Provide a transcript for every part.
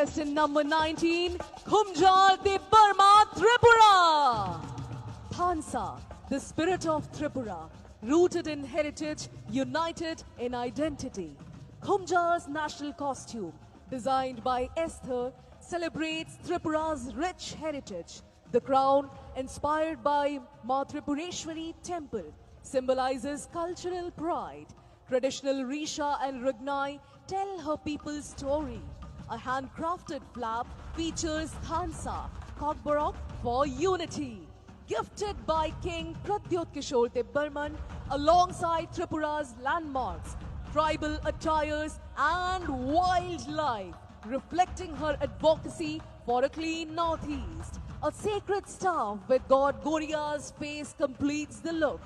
Contestant number 19, Khumjar, Debbarma, Tripura. Thansa, the spirit of Tripura, rooted in heritage, united in identity. Khumjar's national costume, designed by Esther, celebrates Tripura's rich heritage. The crown, inspired by Ma Tripureshwari temple, symbolizes cultural pride. Traditional Risha and Rugnai tell her people's story. A handcrafted flap features Thansa, KOKBOROK for unity. Gifted by King Pradyutkishore Debbarman alongside Tripura's landmarks, tribal attires and wildlife, reflecting her advocacy for a clean northeast. A sacred staff with God Goria's face completes the look.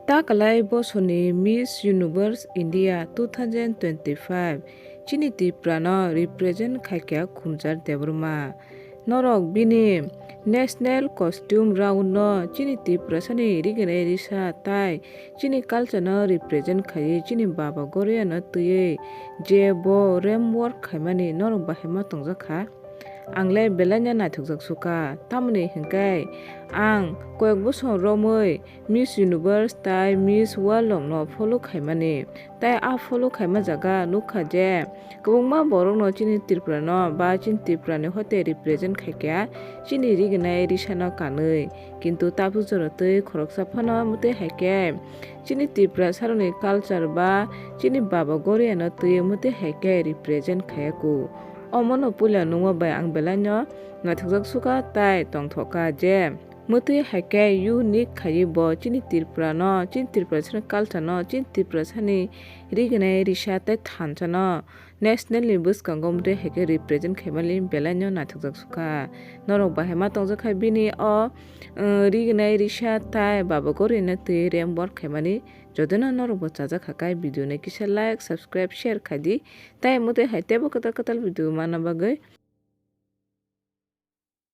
Takalai Bosoni Miss Universe India 2025 Chini Tripura represent Khakya Khumjar Debbarma Norok Bini National Costume Round no Chini Tripura Sani Rigene Risa Tai Chini Culture no represent Khai Chini Baba Goria no Tuye Jebo Remwork Khaimani Norok Bahema Tongzakha Anglai belanya na thukjak suka tamni hingkai ang koyak bosor romoi Miss Universe tai Miss World no follow khaimani tai a follow khaima jaga nukha je kubungma borok no chini Tripura no ba chini Tripura ni hote represent khaikya chini rignai risano kanui kintu tapu jorotoi khoroksa phano mute haike chini Tripura saroni culture ba chini baba goria no tui mute haike represent khayaku Omono pula nungwa bay ang belanyo nga thukjak suka tai tongthoka je mutui haike unique khayi bo chini Tripura no chini Tripura sani culture no chini Tripura sani rignai risha tai thancha no nationally buskango mute haike represent khaimali belanyo na thukjak suka norok bahema tongjak bini o rignai risha tai baba gori na tui rembor khaimani Jodana norok bo chajak hakai video ne kisa like subscribe share khadi tai mute haite bo katal video mana bagai